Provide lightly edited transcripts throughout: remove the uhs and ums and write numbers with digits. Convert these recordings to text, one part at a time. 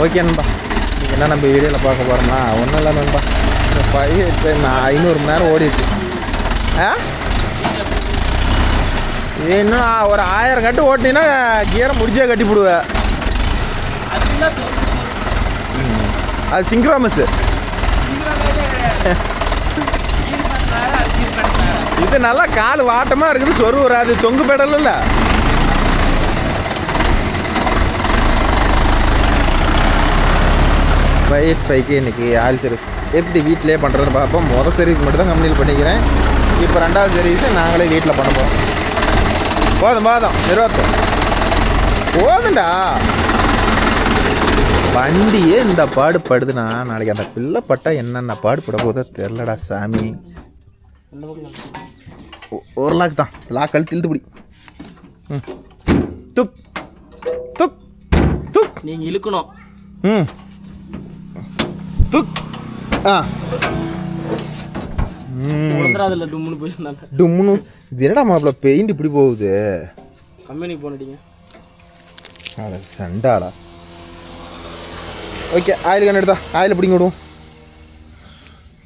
Okay நண்பா, நீங்கள் என்ன நம்ம வீடியோவில் பார்க்க போகிறோம்னா ஒன்றும் இல்லை நண்பா. இந்த 500 மணி நேரம் ஓடிடுச்சு. இன்னும் ஒரு 1000 கட்டு ஓட்டினா கியரை முடிச்சே கட்டி போடுவேன். அது சிங்க்ரோமஸ். இது நல்லா கால் வாட்டமாக இருக்குது, சொரு வராது, தொங்கு பெடல் இல்லை. ஃபைட் ஃபைக்கு இன்றைக்கி ஆயில் சர்வீஸ் எப்படி வீட்டிலே பண்ணுறதுன்னு பார்ப்போம். மொதல் சர்வீஸ் மட்டும் தான் கம்பெனியில் பண்ணிக்கிறேன். இப்போ 2வது சர்வீஸை நாங்களே வீட்டில் பண்ண போகிறோம். போதும் 20 போதுண்டா. வண்டியே இந்த பாடுபடுதுன்னா நாளைக்கு அந்த பிள்ளை பட்டா என்னென்ன பாடுபட போதோ தெரிலடா சாமி. 1 லாக் தான், லாக் கழுத்து இழுத்து பிடி. துக் துக் துக் நீங்கள் இழுக்கணும். துக். டும்முன்னு போயிருந்தாங்க. டும்முன்னு இது என்னடா மாப்பிள்ள பெயிண்ட் இப்படி போகுது. கம்பெனிக்கு போனீங்க சண்டாடா. ஓகே, ஆயில் கண்ணு எடுத்தா ஆயில் பிடிங்க விடுவோம்.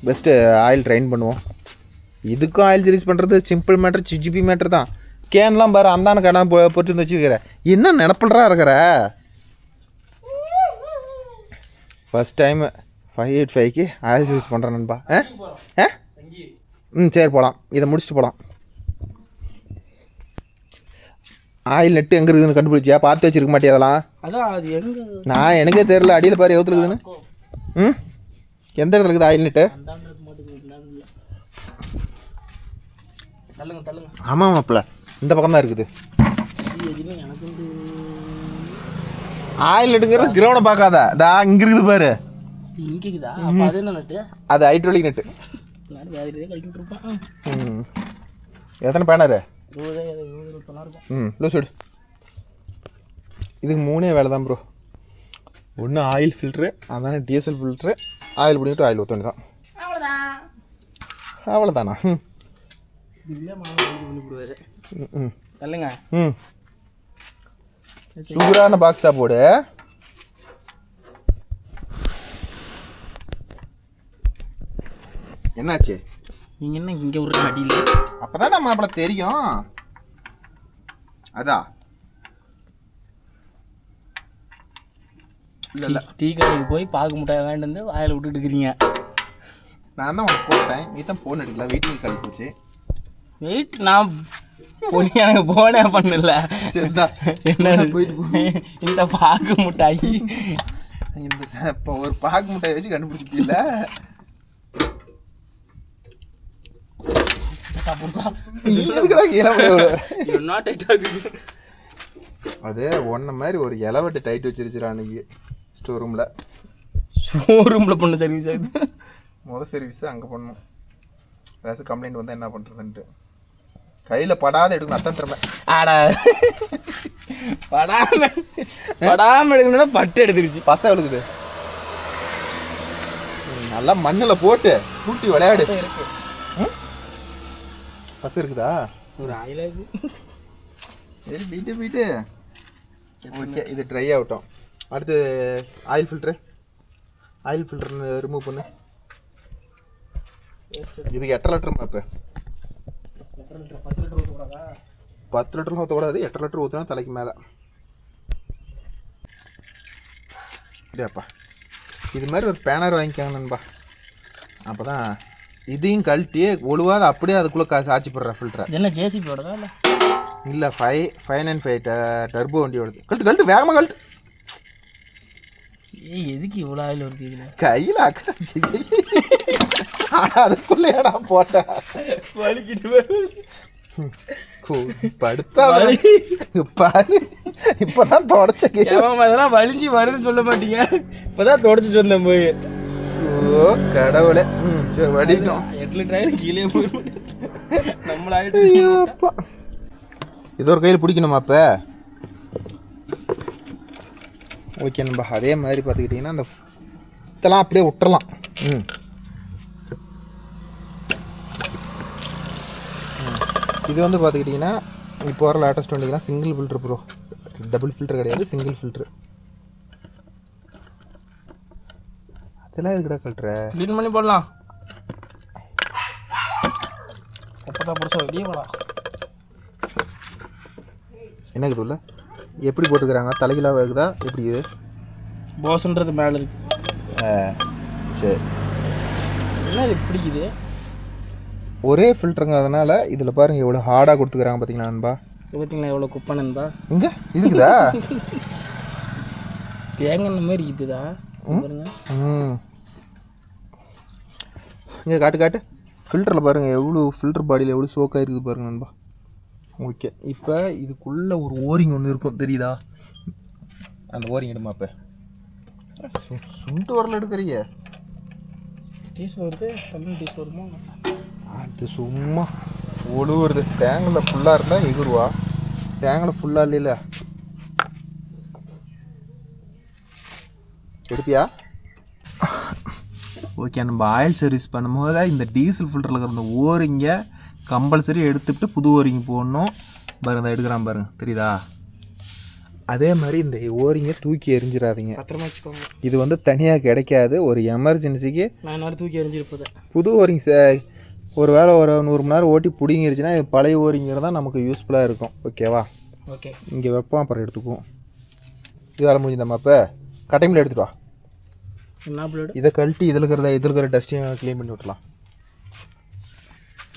பெஸ்ட்டு ஆயில் ட்ரைன் பண்ணுவோம். இதுக்கும் ஆயில் சர்வீஸ் பண்ணுறது சிம்பிள் மேட்ரு, சிஜிபி மேட்ரு தான். கேன்லாம் பாரு அந்தான கடை போட்டு வச்சுருக்கிற. என்ன நினப்பில்றா இருக்கிற. ஃபஸ்ட் டைமு 585க்கு ஆயில் சர்வீஸ் பண்ணுறேன் நண்பா. சரி போகலாம், இதை முடிச்சுட்டு போகலாம். ஆயில் நெட்டு எங்கே இருக்குதுன்னு கண்டுபிடிச்சியா? பார்த்து வச்சுருக்க மாட்டியா அதெல்லாம்? நான் எனக்கே தெரில. அடியில் பாரு எவ்வளோ இருக்குதுன்னு. எந்த இடத்துல இருக்குது ஆயில் நெட்டு? ஆமாம் மாப்பிள்ள, இந்த பக்கம் தான் இருக்குது ஆயில் நெட்டுங்கிறது. கிரௌண்டை பார்க்காத, தா இங்கே இருக்குது பாரு. அது ஹைட்ரோலிக் நெட்டு. எத்தனை பேனரு? லூஸ் விடு. இதுக்கு 3 வேலை தான் ப்ரோ. ஒன்று ஆயில் ஃபில்ட்ரு, அதானே டீசல் ஃபில்ட்ரு. ஆயில் பிடிக்கிட்டு ஆயில் ஊற்ற வேண்டியதான். அவ்வளோதானா? சூப்பரான பாக்ஸா போடு. என்னாச்சு? நீங்கள் என்ன இங்கே ஒரு அடியில்? அப்போ தான் நம்ம அப்பள தெரியும். அதான் இல்லை டீ கடைக்கு போய் பாக்கு முட்டாய் வாங்கிட்டு வந்து வாயில் விட்டுட்டு இருக்கிறீங்க. நான் தான் உனக்கு போட்டேன், நீ தான் ஃபோன் எடுக்கல. வீட்டுக்கு கழி போச்சு. வெயிட் நான் எனக்கு போனே பண்ணல. சரிதா, என்ன இந்த பாக்கு முட்டாய், இந்த இப்போ ஒரு பாக்கு முட்டாய் வச்சு கண்டுபிடிச்சிக்கல. அது ஒன்ன மாதிரி ஒரு இலவட்டு டைட் வச்சிருச்சுரா அன்னைக்கு ஷோரூமில் பண்ண சர்வீஸ். ஆகுது முதல் சர்வீஸ் அங்கே பண்ணணும். ஏதாச்சும் கம்ப்ளைண்ட் வந்தால் என்ன பண்ணுறதுன்ட்டு கையில் படாத எடுக்கணும். அத்தான் திறமை. ஆடா படாமல் எடுக்கணும்னா பட்டு எடுத்துருச்சு. பசை எடுக்குது. நல்லா மண்ணில் போட்டு கூட்டி விளையாடு. பசு இருக்குதா? ஒரு ஆயிலாது. சரி போயிட்டு ஓகே, இது ட்ரை ஆகட்டும். அடுத்து ஆயில் ஃபில்ட்ரு ரிமூவ் பண்ணு. இதுக்கு 8 லிட்டர் மாப்பு. 10 லிட்டர்லாம் ஊற்றக்கூடாது, 8 லிட்டர் ஊற்றினா தலைக்கு மேலே. இதேப்பா, இது மாதிரி ஒரு பேனர் வாங்கிக்காங்க நண்பா. அப்போ தான் இதையும் கழட்டி ஒழுவாத அப்படியே அதுக்குள்ளே சாட்சி போடுற ஃபில்டரை. என்ன ஜேசிபியோடதா? இல்லை 595 டர்போ வண்டியோடது. கழட்டு வேகமாக கழட்டு. எதுக்கு இவ்வளோ ஆயில் வருது இதில்? கையில் அதுக்குள்ளேடா போட்டேன். படுத்தா பாரு, இப்போதான் தொடச்ச. அதெல்லாம் வலிஞ்சு வருன்னு சொல்ல மாட்டீங்க, இப்போதான் தொடச்சிட்டு வந்தேன் போய். ஓ கடவுளே. சரி வடிட்டோம். 8 லிட்டர் ஆயில் கீழே போய் நம்மளாயிட்டு. இது ஒரு கையில் பிடிக்கணுமா இப்போ? ஓகே நம்ப. அதே மாதிரி பார்த்துக்கிட்டிங்கன்னா அந்த இதெல்லாம் அப்படியே விட்டுறலாம். இது வந்து பார்த்துக்கிட்டிங்கன்னா இப்போ வர லேட்டஸ்ட் வண்டிங்கன்னா single filter bro. Double filter கிடையாது, சிங்கிள் ஃபில்ட்ரு. இதெல்லாம் எதுக்குடா கழட்டுற? க்ளீன் பண்ணி போடலாம். அப்பதான் புதுசாக வெளியே போடலாம். என்ன இருக்குதுல்ல எப்படி போட்டுக்கிறாங்க? தலைகளாக இருக்குதா எப்படி? இது போஸ்ன்றது மேலே இருக்கு. சரி, என்ன இது பிடிக்குது? ஒரே ஃபில்டருங்க, அதனால இதில் பாருங்கள் எவ்வளோ ஹார்டாக கொடுத்துக்கிறாங்க பார்த்தீங்களா நண்பா? பார்த்தீங்களா எவ்வளோ குப்பை நண்பா? இங்கே இருக்குதா? தேங்காய் மாதிரி இருக்குதா பாருங்க. இங்கே காட்டு ஃபில்டரில் பாருங்கள் எவ்வளோ ஃபில்டர் பாடியில் எவ்வளோ சோக்காக இருக்குது பாருங்கள் நண்பா. ஓகே, இப்போ இதுக்குள்ளே ஒரு ஓரிங் ஒன்று இருக்கும் தெரியுதா? அந்த ஓரிங் எடுமா. இப்போ சுண்டு வரல எடுக்கிறிய டீசல் வருது, தண்ணி டீசல் வருமா? அது சும்மா ஒழுவுறது. டேங்கில் ஃபுல்லாக இருந்தால் எகுருவா, டேங்கில் ஃபுல்லாக இல்லைல்ல. எடுப்பியா? ஓகே, நம்ம ஆயில் சர்வீஸ் பண்ணும்போது இந்த டீசல் ஃபில்டரில் இருக்கிற இந்த ஓரிங்க கம்பல்சரி எடுத்துகிட்டு புது ஓரிங்க போடணும். பாருங்க எடுக்கிறான் பாருங்க, தெரியுதா? அதே மாதிரி இந்த ஓரிங்கை தூக்கி எரிஞ்சிடாதீங்க, பத்திரமா வச்சுக்கோங்க. இது வந்து தனியாக கிடைக்காது. ஒரு எமர்ஜென்சிக்கு நான் தூக்கி எரிஞ்சிருப்பது. புது ஓரிங் ஒரு வேளை ஒரு 100 மணி நேரம் ஓட்டி பிடிங்கிருச்சுன்னா இது பழைய ஓரிங்கிற தான் நமக்கு யூஸ்ஃபுல்லாக இருக்கும். ஓகேவா? ஓகே, இங்கே வைப்போம், அப்புறம் எடுத்துக்குவோம். இது வேலை முடிஞ்சதம்மா. இப்போ கட்டைமில் எடுத்துட்டு வா. என்ன பிளேடு? இதை கழட்டி இதில் இருக்கிற டஸ்ட்டையும் க்ளீன் பண்ணி விட்டலாம்.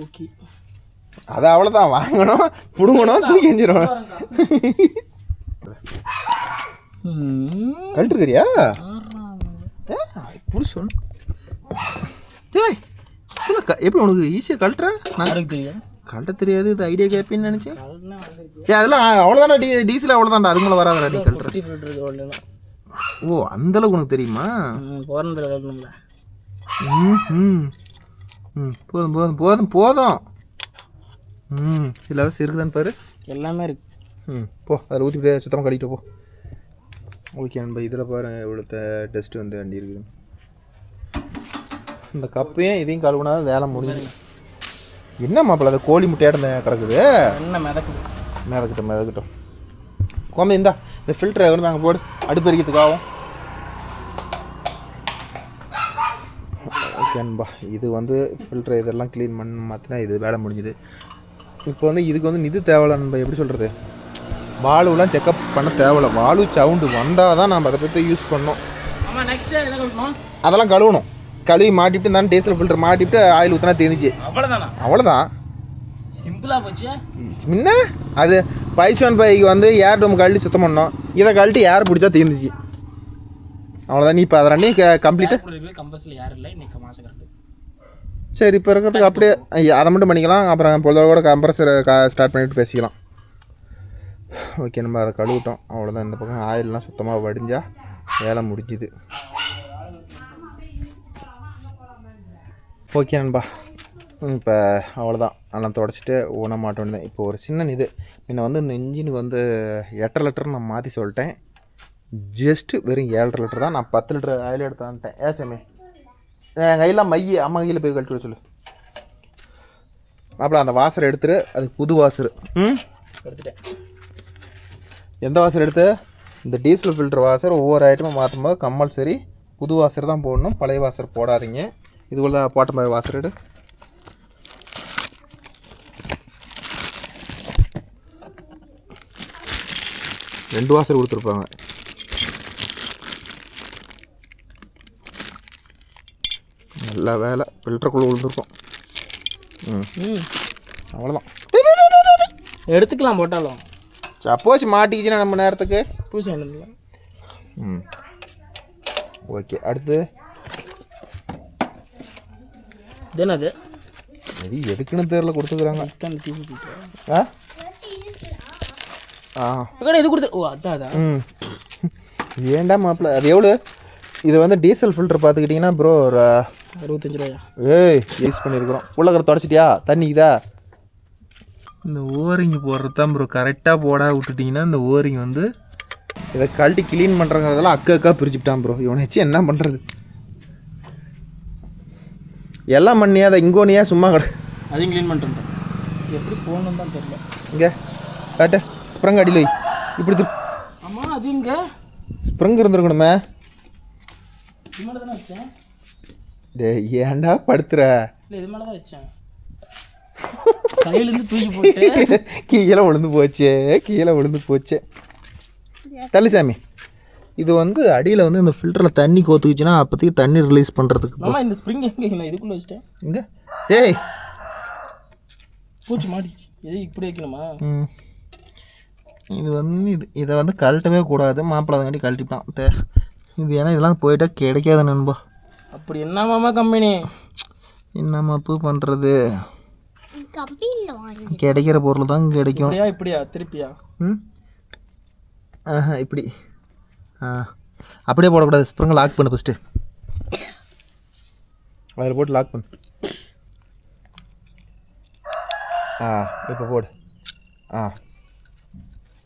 ஓகே, அது அவ்வளோதான். வாங்கணும், பிடுங்கணும், தூக்கி எஞ்சிடும். கழட்டுருக்கிறியா? இப்படி சொன்ன எப்படி உனக்கு ஈஸியாக கழட்டுற? யாருக்கு தெரியும்? கழட்ட தெரியாது, இது ஐடியா கேட்பின்னு நினச்சேன். அதெல்லாம் அவ்வளோதானே, டீசல் அவ்வளோதான்டா, அதுக்கு மேலே வராதா நீ கழட்டுற? ஓ, அந்தளவுக்கு உனக்கு தெரியுமா? போதும் போதும் போதும் போதும். இல்லாத இருக்குதான்னு பாரு, எல்லாமே இருக்கு. போ அதில் ஊற்றிவிட்டு சுத்தமாக கழிக்கிட்டு போ. ஓகே நண்பா, இதில் பாரு எவ்வளோ டஸ்ட்டு வந்து வண்டி இருக்குது. இந்த கப்பையும் இதையும் கழுவுனா வேலை முடியுது. என்ன மாப்பிள்ள அது கோழி முட்டையாட்ட கிடக்குது? என்ன மிதக்குது? மிதக்கட்டும். கோம்பை இந்தா இந்த ஃபில்டரை வந்து நாங்கள் போடு, அடுப்பு எரிக்கிறதுக்கு ஆகும். ஓகே நண்பா, இது வந்து ஃபில்டர் இதெல்லாம் க்ளீன் பண்ண மாற்றினா இது வேலை முடிஞ்சுது. இப்போ வந்து இதுக்கு வந்து இது தேவையில்ல நண்பா. எப்படி சொல்கிறது, வால்வுலாம் செக்கப் பண்ண தேவையில்ல. வால்வு சவுண்டு வந்தால் தான் நம்ம அதை பற்றி யூஸ் பண்ணோம். அதெல்லாம் கழுவணும். கழுவி மாட்டிவிட்டு இருந்தாலும் டீசல் ஃபில்டர் மாட்டிவிட்டு ஆயில் ஊற்றினா தெரிஞ்சிச்சு. அவ்வளோதான், சிம்பிளாக போச்சு. முன்ன அது 515 வந்து ஏர் டோம் கழட்டி சுத்தம் பண்ணோம். இதை கழட்டி ஏர் பிடிச்சா தீர்ந்துச்சு. அவ்வளோதான். நீ இப்போ அதை ரெண்டையும் கம்ப்ளீட்டாக கம்பல்சரி யாரும் இல்லை இன்னைக்கு மாதம். சரி, இப்போ இருக்கிறதுக்கு அப்படியே அதை மட்டும் பண்ணிக்கலாம். அப்புறம் பொழுதோட கம்ப்ரஸரை ஸ்டார்ட் பண்ணிவிட்டு பேசிக்கலாம். ஓகே, நம்ம அதை கழுவிட்டோம். அவ்வளோதான். இந்த பக்கம் ஆயிலெலாம் சுத்தமாக வடிஞ்சால் வேலை முடிஞ்சுது. ஓகே நண்பா, இப்போ அவ்வளோதான். அதெல்லாம் தொடச்சிட்டு ஊன மாட்ட வேண்டியதான். இப்போ ஒரு சின்ன இது முன்ன வந்து இந்த இன்ஜினுக்கு வந்து 8.5 லிட்டர் நான் மாற்றி சொல்லிட்டேன். ஜஸ்ட்டு வெறும் 7.5 லிட்டர் தான். நான் 10 லிட்டர் ஆயில் எடுத்து வந்துட்டேன். ஏச்சாமே என் கையெல்லாம் அம்மா கையில் போய் கழட்டி சொல்லு. அப்போ அந்த வாசரை எடுத்துரு, அதுக்கு புது வாசரு. எடுத்துட்டேன். எந்த வாசர் எடுத்து? இந்த டீசல் ஃபில்டர் வாசர் ஒவ்வொரு ஐட்டமும் மாற்றும் போது கம்பல்சரி புது வாசர் தான் போடணும், பழைய வாசர் போடாதீங்க. இதுக்குள்ள போட்ட மாதிரி வாசர் எடு. ரெண்டு வாசர் கொடுத்துருப்பாங்க. நல்ல வேலை ஃபில்டருக்குள்ளே விழுந்துருக்கும். அவ்வளோதான், எடுத்துக்கலாம். போட்டாலும் சப்போஸ் மாட்டிக்கிச்சுன்னா நம்ம நேரத்துக்கு பூசி. ஓகே, அடுத்து என்னது? இது எதுக்குன்னு தெரியல கொடுத்துக்கிறாங்க. இது கொடுத்து. ஓ, அதான். ஏண்டா மாப்பிள்ள, அது எவ்வளோ? இது வந்து டீசல் ஃபில்டர் பார்த்துக்கிட்டிங்கன்னா ப்ரோ ஒரு 65 ரூபாயா? யூஸ் பண்ணியிருக்கிறோம். உள்ளக்கிற தொடச்சிட்டியா? தண்ணிக்குதா? இந்த ஓரிங்கு போடுறது தான் ப்ரோ கரெக்டாக போட விட்டுட்டிங்கன்னா இந்த ஓரிங் வந்து இதை கழட்டி க்ளீன் பண்ணுறங்கிறதெல்லாம் அக்கா பிரிச்சுக்கிட்டான் ப்ரோ. இவனை வச்சு என்ன பண்ணுறது? எல்லாம் பண்ணியா அதை இங்கோனியா சும்மா அதையும் க்ளீன் பண்ணுறேன். எப்படி போகணுன்னு தான் தெரியல. இங்கே காட்டு ஸ்ப்ரங் அடியில் வை. இப்படி ஆமாம், அது இங்கே ஸ்ப்ரங் இருந்துருக்கணுமே. தானே வச்சேன். ஏன்டா படுத்துற? இல்லை இது மேலே தான் வச்சேன். கையிலேருந்து தூக்கி போட்டு கீழே விழுந்து போச்சே. தள்ளு சாமி. இது வந்து அடியில் வந்து இந்த ஃபில்டரில் தண்ணி கோத்துக்குச்சுன்னா அப்போதைக்கு தண்ணி ரிலீஸ் பண்ணுறதுக்கு. ஆமாம் இந்த ஸ்ப்ரிங் எங்கே நான் இதுக்குள்ளே வச்சிட்டேன். இங்கே ஏய் பூச்சி மாட்டிச்சு. எது இப்படி வைக்கணுமா? இது வந்து இதை வந்து கழட்டவே கூடாது. மாப்பிள்ளை அதங்காட்டி கழட்டிப்பான். இது ஏன்னா இதெல்லாம் போயிட்டா கிடைக்காது நண்பா. அப்படி என்ன மாமா கம்பெனி? என்ன மாப்பு பண்ணுறது? கிடைக்கிற பொருள் தான் கிடைக்கும். இப்படியா திருப்பியா? ஆஹா இப்படி அப்படியே போடக்கூடாது. ஸ்ப்ரிங்கை லாக் பண்ணு ஃபஸ்ட்டு. அதில் போட்டு லாக் பண்ணு. இப்போ போடு.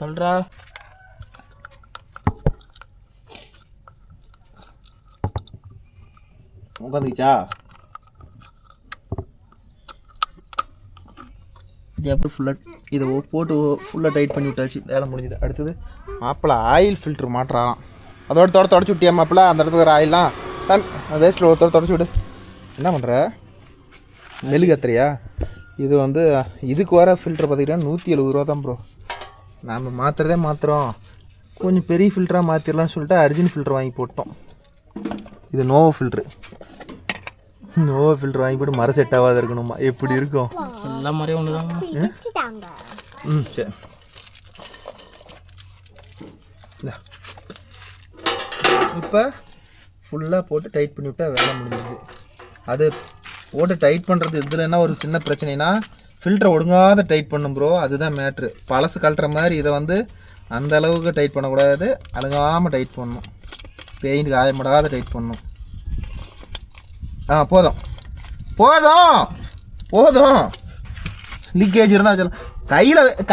சொல்றா. உட்காந்துச்சா? ஃபுல்லாக இதை போட்டு ஃபுல்லாக டைட் பண்ணி விட்டாச்சு. வேலை முடிஞ்சுது. அடுத்தது மாப்பிள்ளை ஆயில் ஃபில்ட்ரு மாட்டுறாராம். அதோட தொடச்சி விட்டியா மாப்பிள்ளை? அந்த இடத்துல இருக்கிற ஆயிலாம் வேஸ்ட்டில் ஒருத்தோட தொடச்சி விடு. என்ன பண்ணுற? மெழுகு கத்துறியா? இது வந்து இதுக்கு வர ஃபில்ட்ரு பார்த்திங்கன்னா 170 ரூபா தான் ப்ரோ. நாம் மாற்றுறோம். கொஞ்சம் பெரிய ஃபில்டராக மாற்றிடலாம்னு சொல்லிட்டு அர்ஜின் ஃபில்ட்ரு வாங்கி போட்டோம். இது நோவோ ஃபில்ட்ரு வாங்கி போட்டு மர செட் ஆகாத இருக்கணுமா? எப்படி இருக்கும்? எல்லா மாதிரியும் ஒன்று தான். சரி. இப்போ ஃபுல்லாக போட்டு டைட் பண்ணி விட்டால் வேலை முடிஞ்சுது. அது போட்டு டைட் பண்ணுறது இதில் என்ன ஒரு சின்ன பிரச்சனைனா ஃபில்டரை ஒடுங்காத டைட் பண்ணும் ப்ரோ. அதுதான் மேட்ரு. பழசு கழட்டுற மாதிரி இதை வந்து அந்த அளவுக்கு டைட் பண்ணக்கூடாது. அழுங்காமல் டைட் பண்ணணும். பெயிண்ட் காயப்படாத டைட் பண்ணணும். போதும். லீக்கேஜ் இருந்தால் சொல்லலாம்.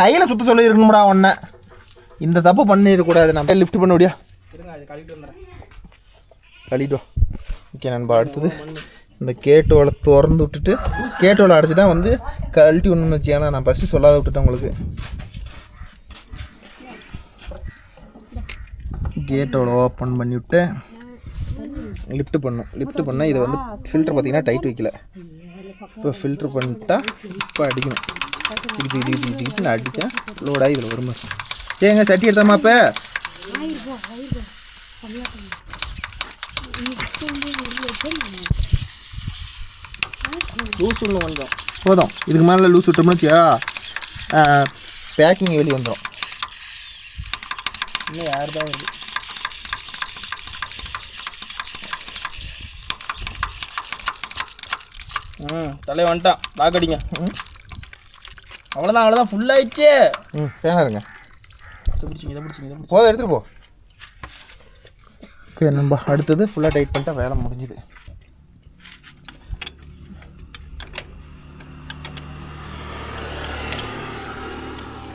கையில் சுத்த சொல்லியிருக்கணும்டா ஒன்றை. இந்த தப்பு பண்ணிடக்கூடாது. நம்ம லிஃப்ட் பண்ண முடியா? கழிட்டோம். ஓகே நண்பா. அடுத்தது இந்த கேட்டோலை திறந்து விட்டுட்டு கேட்டோலை அடைச்சி தான் வந்து கழட்டி ஒன்றுன்னு வச்சு. ஏன்னா நான் ஃபஸ்ட்டு சொல்லாத விட்டுட்டேன் உங்களுக்கு. கேட்டோலை ஓப்பன் பண்ணி விட்டு லிஃப்ட் பண்ணால் இதை வந்து ஃபில்ட்ரு பார்த்திங்கன்னா டைட் வைக்கல. இப்போ ஃபில்ட்ரு பண்ணிட்டா இப்போ அடிக்கணும். இதுக்கு அடித்தா லோடாகி இதில் வருமா? ஏங்க சட்டி எடுத்தாமா? இப்போ லூஸ் ஒன்று கொஞ்சம் போதும். இதுக்கு மேலே லூஸ் விட்டோம்னு வச்சியா பேக்கிங் வெளியே வந்துடும். இன்னும் யார் தான் இருக்குது? தலையை வந்துட்டான். லாக்கடிங்க. அவ்வளோதான் ஃபுல்லாகிடுச்சு. தேங்காய் இருங்க. இதை பிடிச்சிங்க. போதும், எடுத்துகிட்டு போ. ஓகே நண்பா. அடுத்தது ஃபுல்லாக டைட் பண்ணிட்டா வேலை முடிஞ்சுது.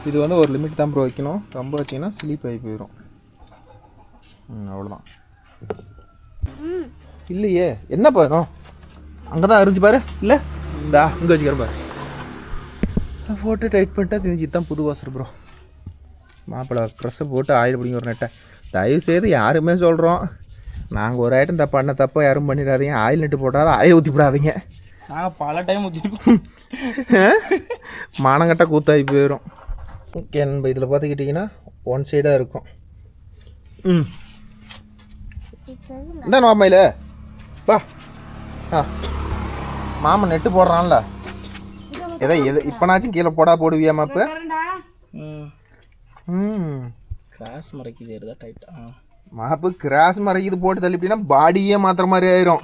இது வந்து ஒரு லிமிட் தான் ப்ரோ வைக்கணும். ரொம்ப வச்சிங்கன்னா ஸ்லீப் ஆகி போயிடும். அவ்வளோதான். இல்லையே என்ன பண்ணணும்? அங்கே தான் அரிஞ்சு பாரு. இல்லை இந்தா இங்கே வச்சுக்கிறேன் பாரு. போட்டு டைட் பண்ணிட்டா தெரிஞ்சுட்டு தான் புது வாசர் ப்ரோ. மாப்பிள்ளை ட்ரெஸ்ஸை போட்டு ஆயில் பிடிங்க ஒரு நெட்டை. தயவுசெய்து யாருமே சொல்கிறோம், நாங்கள் ஒரு ஐட்டம் பண்ண தப்பாக யாரும் பண்ணிடாதீங்க. ஆயில் நெட்டு போட்டாலும் ஆயில் ஊற்றி விடாதீங்க. நாங்கள் பல டைம் ஊற்றிருக்கோம். மானங்கட்ட கூத்தாகி போயிடும். ஓகே நண்பா. இதில் பார்த்துக்கிட்டிங்கன்னா ஒன் சைடாக இருக்கும். இந்த மாமையில் பா மாமன் நெட்டு போடுறான்ல, எது இப்போனாச்சும் கீழே போடுவியா மாப்பு? கிராஸ் மறைக்குது டைட்டா. மாப்பு கிராஸ் மறைக்குது போட்டு தள்ளிப்பிட்டீங்கன்னா பாடியே மாத்திர மாதிரி ஆயிரும்.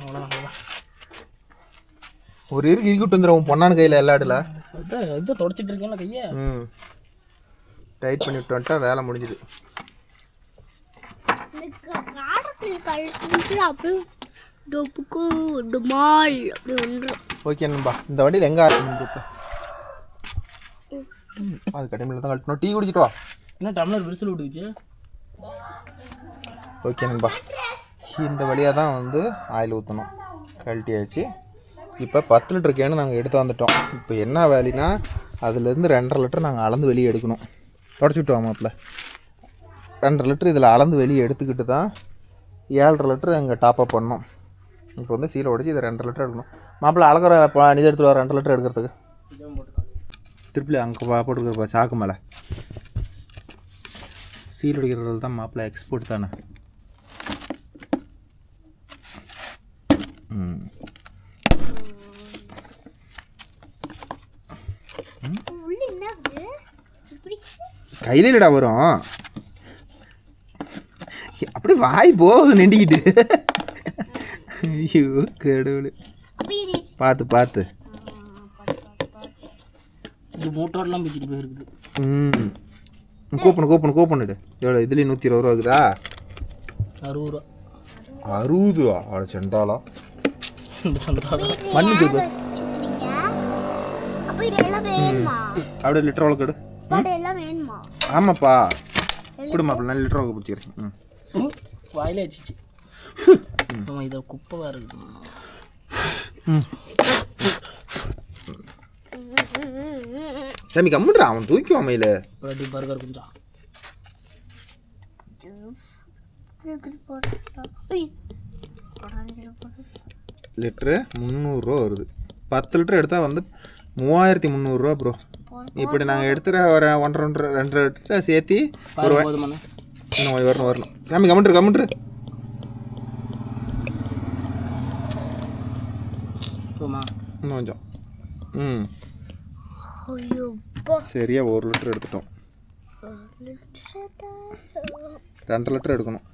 ஒரு இருக்கிட்டு வந்துடும் பொண்ணான கையில் எல்லா இடத்துல தொடச்சிட்டு இருக்கேன் கையை. டைட் பண்ணி விட்டோன்ட்டா வேலை முடிஞ்சுது. ஓகே நண்பா. இந்த வண்டியில் எங்கே அது கடைமையில் தான் கழட்டணும். டீ குடிச்சிட்டு வா. என்ன டம்ளர் விரிசல் விட்டுக்குச்சு. ஓகே நண்பா. இந்த வழியாக தான் வந்து ஆயில் ஊற்றணும். கழட்டியாச்சு. இப்போ 10 லிட்டர் கேனு நாங்கள் எடுத்து வந்துட்டோம். இப்போ என்ன வேலைன்னா அதுலேருந்து 2.5 லிட்டர் நாங்கள் அளந்து வெளியே எடுக்கணும். தொடச்சிட்டு வாமாப்பில் 2.5 லிட்டர் இதில் அளந்து வெளியே எடுத்துக்கிட்டு தான் 7.5 லிட்டர் அங்கே டாப்அப் பண்ணோம். இப்போ வந்து சீலை உடச்சி இதை 2.5 லிட்டர் எடுக்கணும். மாப்பிள்ளை அழகிற இது எடுத்துகிட்டு வர 2 லிட்டர் எடுக்கிறதுக்கு. திருப்பி அங்கே போட்டுருக்குறப்ப சாக்கு மேலே சீல் அடிக்கிறது தான் மாப்பிள்ளை எக்ஸ்போர்ட் தானே. கையில் இல்லடா வரும், அப்படி வாய் போகுது நெண்டிக்கிட்டு. ஐயோ கடவுளே, பார்த்து பார்த்து. இது மோட்டோர்லாம் பிடிச்சிட்டு போயிருக்குது. கூப்பிடு எவ்வளோ இதுலேயும் 120 ரூபா இருக்குதா? 60 ரூபா. 60 ரூபா? அவ்வளோ செண்டாலா மண்ணு தூக்கு. அப்படியே லிட்டர் அவ்வளோ கெடு. ஆமாப்பா கொடு மாப்பிள்ள, நான் லிட்டர் அவ்வளோ பிடிச்சிக்கிறேன். வாயிலே வச்சிச்சு. இதை குப்பை வேறு இருக்குது. சாமி கம்முன்றா, அவன் தூக்கிவான் மயில. பர்கர் கொஞ்சம் லிட்டரு 300 ரூபா வருது. 10 லிட்டர் எடுத்தால் வந்து 3300 ரூபா ப்ரோ. இப்படி நாங்கள் எடுத்துகிற ஒரு 1.5 லிட்டரை சேர்த்து ஒரு இன்னும் வரணும். சாமி கம்முன்று இன்னும் கொஞ்சம். சரியா 1 லிட்டர் எடுத்துட்டோம். 2 லிட்டர் எடுக்கணும்.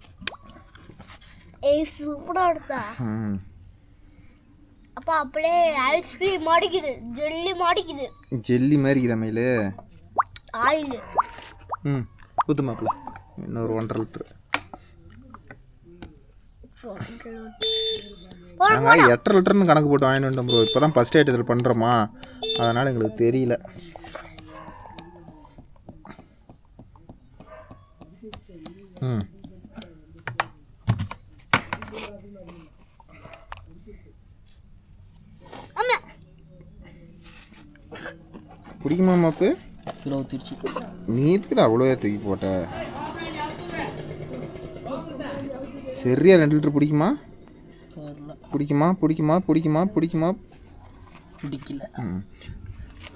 அப்பா அப்படியே ஐஸ்கிரீம் மாடிக்குது, ஜெல்லி மாதிரி இருக்குதா மயில ஆயில். ஊத்து மாப்பிள்ள இன்னொரு 1.5 லிட்டர். நாங்கள் 8.5 லிட்டர்னு கணக்கு போட்டு வாங்கிட்டு வந்துட்டோம் ப்ரோ. இப்போ தான் ஃபஸ்ட் ஐட்டத்தில் பண்ணுறோமா, அதனால் எங்களுக்கு தெரியல. பிடிக்குமா மாப்பு? நீ எதுக்குடா அவ்வளோ தூக்கி போட்ட? சரியா 2 லிட்டர் பிடிக்குமா? பிடிக்கல.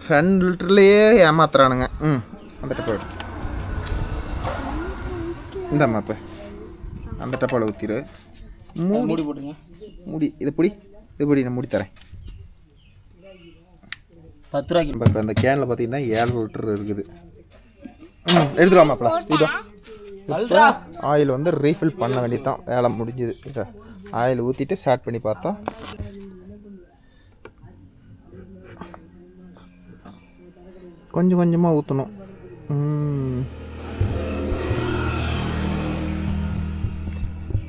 2 லிட்டர்லேயே ஏமாத்துறானுங்க. அந்த டப்பாவில் இந்த மாப்ப அந்த டப்பாவில் ஊற்றிடு. மூடி போட்டுங்க. இது பிடி நான் மூடி தரேன். 10 ரூபாய்க்கு. இப்போ அந்த கேனில் பார்த்தீங்கன்னா 7 லிட்டர் இருக்குது. எடுத்துருவா மாப்பிள்ள. இப்போ ஆயில் வந்து ரீஃபில் பண்ண வேண்டியது தான், வேலை முடிஞ்சுது. இதை ஆயில் ஊற்றிட்டு ஸ்டார்ட் பண்ணி பார்த்தா கொஞ்சம் கொஞ்சமாக ஊற்றணும்.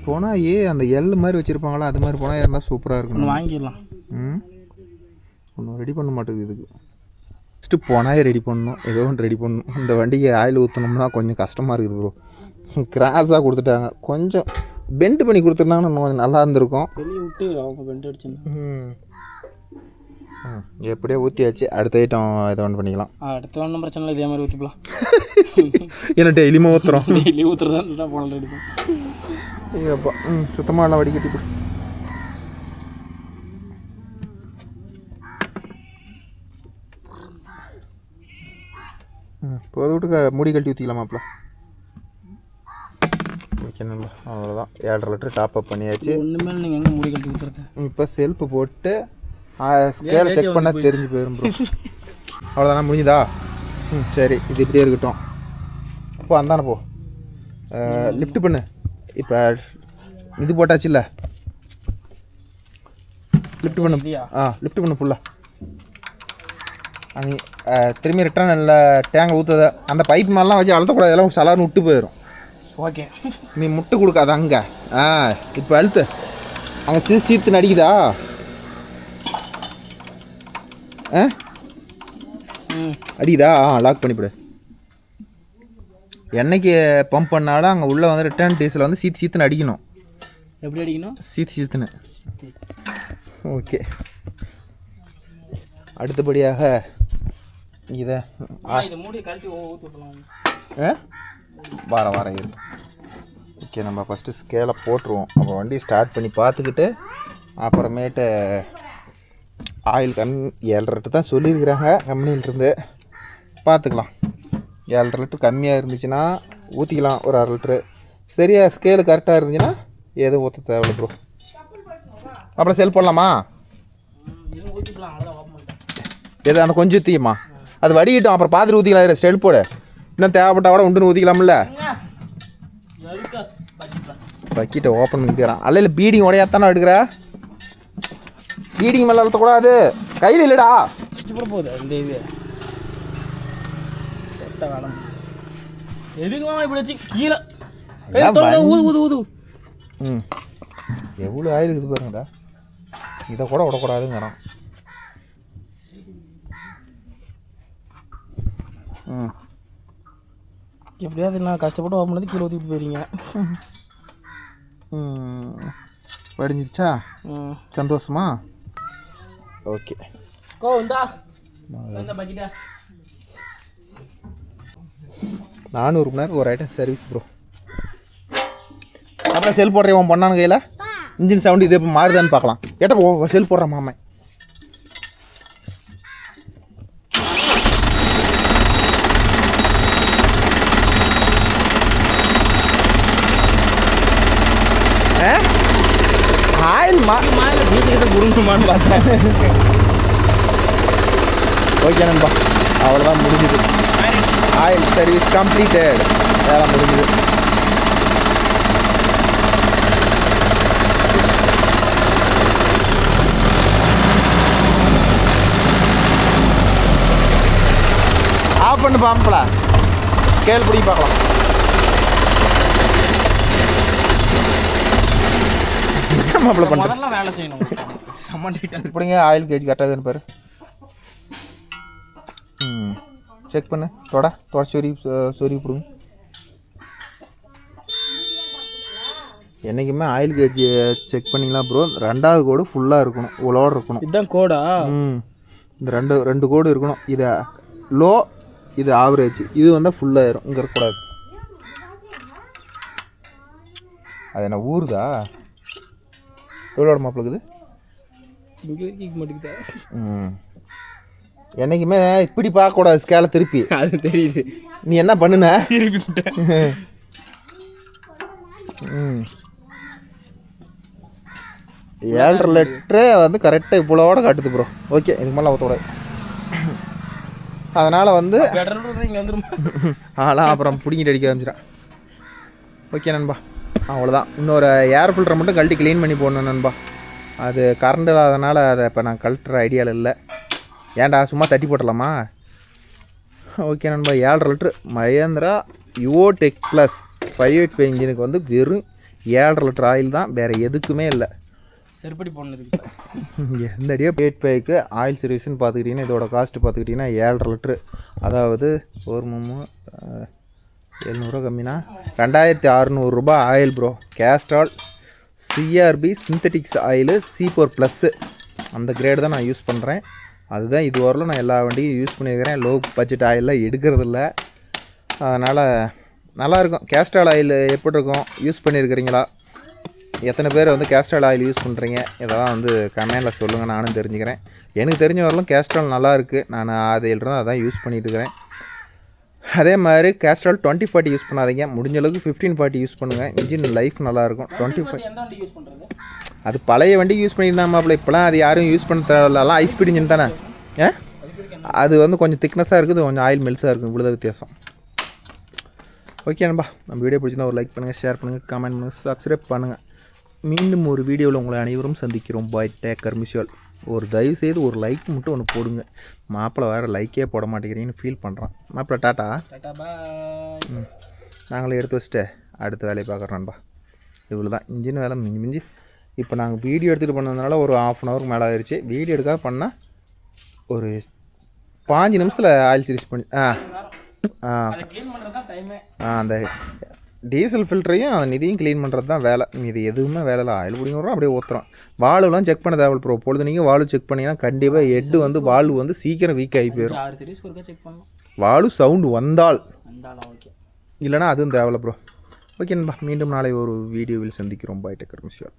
போனால் அந்த எள்ளு மாதிரி வச்சுருப்பாங்களா, அது மாதிரி போனால் இருந்தால் சூப்பராக இருக்கணும். வாங்கிடலாம். ஒன்றும் ரெடி பண்ண மாட்டேங்குது. இதுக்கு ஃபஸ்ட்டு போனால் ரெடி பண்ணணும், ஏதோ ஒன்று ரெடி பண்ணணும். இந்த வண்டிக்கு ஆயில் ஊற்றணும்னா கொஞ்சம் கஷ்டமாக இருக்குது ப்ரோ. கிராஸாக கொடுத்துட்டாங்க. கொஞ்சம் பெண்ட் பண்ணி கொடுத்துருந்தாங்கன்னா இன்னும் கொஞ்சம் நல்லா இருந்திருக்கும். வெளியே விட்டு அவங்க பெண்ட் அடிச்சுன்னு எப்படியோ ஊற்றியாச்சு. அடுத்த ஐட்டம் இதை ஒன்று பண்ணிக்கலாம். அடுத்த ஒன்றும் பிரச்சனை இல்லை, இதே மாதிரி ஊற்றிக்கலாம். ஏன்னா டெய்லியுமே ஊற்றுறோம். டெய்லி ஊற்றுறதான் போனல் எடுக்கும். ஐயோப்பா சுத்தமாக எல்லாம் வடிகட்டி போடு. போது விட்டுக்க மூடி கழட்டி ஊற்றிக்கலாமாப்ல. ஓகேங்களா, அவ்வளோதான். 7.5 லிட்டர் டாப் அப் பண்ணியாச்சு. ஒன்றுமே நீங்கள் எங்கே மூடி கழட்டி ஊற்றுறது? இப்போ செல்ஃபு போட்டு ஸ்கேலை செக் பண்ணால் தெரிஞ்சு போயிடும் ப்ரோ. அவ்வளோதானா, முடிஞ்சுதா? சரி, இது இப்படியே இருக்கட்டும். அப்போ அந்தானே போ, லிஃப்ட் பண்ணு. இப்போ இது போட்டாச்சு இல்லை, லிஃப்ட் பண்ணு. லிஃப்ட் பண்ணு ஃபுல்லாக. அங்கே திரும்பி ரிட்டர்ன் இல்லை டேங்கை ஊற்றுத அந்த பைப் மேலாம் வச்சு அழுத்தக்கூடாது, எல்லாம் சலார்னு விட்டு போயிடும். ஓகே, நீ முட்டை கொடுக்காத அங்கே. இப்போ அழுத்து. அங்கே சீத்து நடிக்குதா? அடிக்குதா? லாக் பண்ணிவிடு. என்னைக்கு பம்ப் பண்ணாலும் அங்கே உள்ளே வந்து ரிட்டர்ன் டீசல் வந்து சீத்துன்னு அடிக்கணும். எப்படி அடிக்கணும்? சீத்துன்னு. ஓகே, அடுத்தபடியாக இதை வாரம் இரு. ஓகே, நம்ம ஃபஸ்ட்டு ஸ்கேலை போட்டுருவோம். அப்போ வண்டி ஸ்டார்ட் பண்ணி பார்த்துக்கிட்டு அப்புறமேட்டு ஆயில் 7.5 லிட்டர் தான் சொல்லியிருக்கிறாங்க கம்பெனியிலிருந்து. பார்த்துக்கலாம். 7.5 லிட்டர் கம்மியாக இருந்துச்சுன்னா ஊற்றிக்கலாம் ஒரு 1/2 லிட்ரு. சரியா ஸ்கேலு கரெக்டாக இருந்துச்சுன்னா எதுவும் ஊற்ற தேவையில்ல ப்ரோ. அப்புறம் செல் போடலாமா? எது அந்த கொஞ்சம் ஊற்றிக்குமா? அது வடிக்கிட்டோம், அப்புறம் பார்த்துட்டு ஊற்றிக்கலாம். ஸ்டெல் போடு, இன்னும் தேவைப்பட்டா கூட உண்டுன்னு ஊற்றிக்கலாம்ல. பக்கெட்டை ஓப்பன் பண்ணிக்கிறான். அல்ல பீடிங் உடையாத்தானே எடுக்கிற? பீடிங் மேலே அழுத்தக்கூடாது, கையில் இல்லைடா. போகுது இந்த இது எதுக்குமா இப்படி வச்சு கீழே ஊது. ம், எவ்வளோ ஆயில் இருக்குது பாருங்கடா. இதை கூட விடக்கூடாதுங்கிறான். ம், எப்படியாவது நான் கஷ்டப்பட்டு ஓப்பன் பண்ணது கீழே ஊற்றிட்டு போயிருங்க. வடிஞ்சிருச்சா? சந்தோஷமா? ஓகே. இந்தா இந்த பக்கெட்டா 400 மணி நேரம் ஒரு ஐட்டம் சர்வீஸ் ப்ரோ. அப்புறம் செல் போடுறேன் உன் பொண்ணான கையில். இன்ஜின் சவுண்டு இது இப்போ மாறுதான்னு பார்க்கலாம். ஏட்டா செல் போடுறேன் மாமன். ஆயில் புரிஞ்சுமான்னு பார்த்தேன். ஓகே நண்பா, அவ்வளோதான் முடிஞ்சுது. Oil service completed. வேலை முடிஞ்சுது. ஆஃப் பண்ணு பாம்பல, கேள் பிடி பார்க்கலாம். மாப்பிள்ள பண்ண வேலை செய்யணும். இப்படிங்க ஆயில் கேஜ் கரெக்டாக தான் பாரு. செக் பண்ணு, தொட சொரி பிடுங்க. என்றைக்குமே ஆயில் கேஜ் செக் பண்ணிங்களா ப்ரோ, 2வது கோடு ஃபுல்லாக இருக்கணும், உளோடு இருக்கணும். இதுதான் கோடா? இந்த ரெண்டு கோடு இருக்கணும். இது லோ, இது ஆவரேஜ். இது வந்தால் ஃபுல்லாகிடும். இங்கே இருக்கக்கூடாது. அது என்ன ஊறுதா? எவ்வளோட மாப்பிளக்குது? என்னைக்குமே இப்படி பார்க்கக்கூடாது ஸ்கேலை திருப்பி. அது தெரியுது. நீ என்ன பண்ணுன? திருப்பி 7.5 லிட்டரு வந்து கரெக்டாக இவ்வளோட காட்டுது ப்ரோ. ஓகே, இதுக்கு மேலே ஊற்றக்கூடாது. அதனால் வந்து அதெல்லாம் அப்புறம் பிடிங்கிட்டு அடிக்க ஆரம்பிச்சிடேன். ஓகே நண்பா, அவ்வளோதான். இன்னொரு ஏர் ஃபில்டரை மட்டும் கழட்டி க்ளீன் பண்ணி போடணும் நண்பா. அது கரண்ட் இல்லாதனால அதை இப்போ நான் கழட்டுற ஐடியாவில் இல்லை. ஏன்டா சும்மா தட்டி போட்டலாமா? ஓகே நண்பா, 7.5 லிட்ரு மஹேந்திரா யுவோ டெக் ப்ளஸ் 585 இன்ஜினுக்கு வந்து வெறும் 7.5 லிட்டர் ஆயில் தான், வேறு எதுக்குமே இல்லை. செருப்படி போனதுக்கு எந்த அடியோ 8.5க்கு ஆயில் சர்வீஸ்ன்னு பார்த்துக்கிட்டிங்கன்னா இதோட காஸ்ட்டு பார்த்துக்கிட்டிங்கன்னா 7.5 லிட்ரு. அதாவது ஒரு 700 கம்மினா 2600 ரூபா oil bro. Castrol CRP synthetics oil C4+, அந்த கிரேடு தான் நான் யூஸ் பண்ணுறேன். அதுதான் இது வரலும் நான் எல்லா வண்டியும் யூஸ் பண்ணியிருக்கிறேன். லோ பட்ஜெட் ஆயிலெலாம் எடுக்கிறதில்ல. அதனால் நல்லாயிருக்கும். கேஸ்ட்ரால் ஆயில் எப்படி இருக்கும், யூஸ் பண்ணியிருக்கிறீங்களா? எத்தனை பேர் வந்து கேஸ்ட்ரால் ஆயில் யூஸ் பண்ணுறீங்க? இதெல்லாம் வந்து கமெண்டில் சொல்லுங்கள், நானும் தெரிஞ்சுக்கிறேன். எனக்கு தெரிஞ்ச வரலும் கேஸ்ட்ரால் நல்லா இருக்குது. நான் அதிலிருந்து அதான் யூஸ் பண்ணிட்டு இருக்கிறேன். அதே மாதிரி கேஸ்ட்ரால் 2040 யூஸ் பண்ணாதீங்க. முடிஞ்ச அளவுக்கு 1540 யூஸ் பண்ணுங்கள். இன்ஜின் லைஃப் நல்லாயிருக்கும். 25 அது பழைய வண்டி யூஸ் பண்ணியிருந்தாங்க மாப்பிள்ள. இப்போலாம் அது யாரும் யூஸ் பண்ண தேவையில்லாம் ஹை ஸ்பீட் இன்ஜின் தானே. அது வந்து கொஞ்சம் திக்னஸாக இருக்குது, கொஞ்சம் ஆயில் மெல்ஸாக இருக்கும், இவ்வளோ வித்தியாசம். ஓகே நண்பா, நம்ம வீடியோ பிடிச்சினா ஒரு லைக் பண்ணுங்கள், ஷேர் பண்ணுங்கள், கமெண்ட் பண்ணுங்கள், சப்ஸ்கிரைப் பண்ணுங்கள். மீண்டும் ஒரு வீடியோவில் உங்களை அனைவரும் சந்திக்கிறோம். பாய், டேக்கர் மிஷுவல். ஒரு தயவுசெய்து ஒரு லைக் மட்டும் ஒன்று போடுங்க. மாப்பிள்ளை வேறு லைக்கே போட மாட்டேங்கிறீங்கன்னு ஃபீல் பண்ணுறான். மாப்பிள்ளை டாட்டா. நாங்களே எடுத்து வச்சுட்டு அடுத்த வேலையை பார்க்குறோம் நண்பா. இவ்வளோ தான் இன்ஜின் வேலை மிஞ்சி. இப்போ நாங்கள் வீடியோ எடுத்துகிட்டு பண்ணதுனால ஒரு 1/2 அன் ஹவருக்கு மேலே ஆயிடுச்சு. வீடியோ எடுக்காத பண்ணால் ஒரு 5 நிமிஷத்தில் ஆயில் சர்வீஸ் பண்ணி அந்த டீசல் ஃபில்டரையும் அந்த நிதியும் க்ளீன் பண்ணுறது தான் வேலை. இது எதுவுமே வேலை இல்லை. ஆயில் பிடிங்கிறோம், அப்படியே ஊற்றுறோம். வால்வெலாம் செக் பண்ண தேவை ப்ரோ. பொழுது நீங்கள் வால்வு செக் பண்ணிங்கன்னா கண்டிப்பாக ஹெட்டு வந்து வால்வு வந்து சீக்கிரம் வீக் ஆகி போயிடும். வால்வு சவுண்டு வந்தால், இல்லைனா அதுவும் தேவையில்ல ப்ரோ. ஓகே நண்பா, மீண்டும் நாளை ஒரு வீடியோவில் சந்திக்கிறோம். பாய், டேக்கர் மிஷுவல்.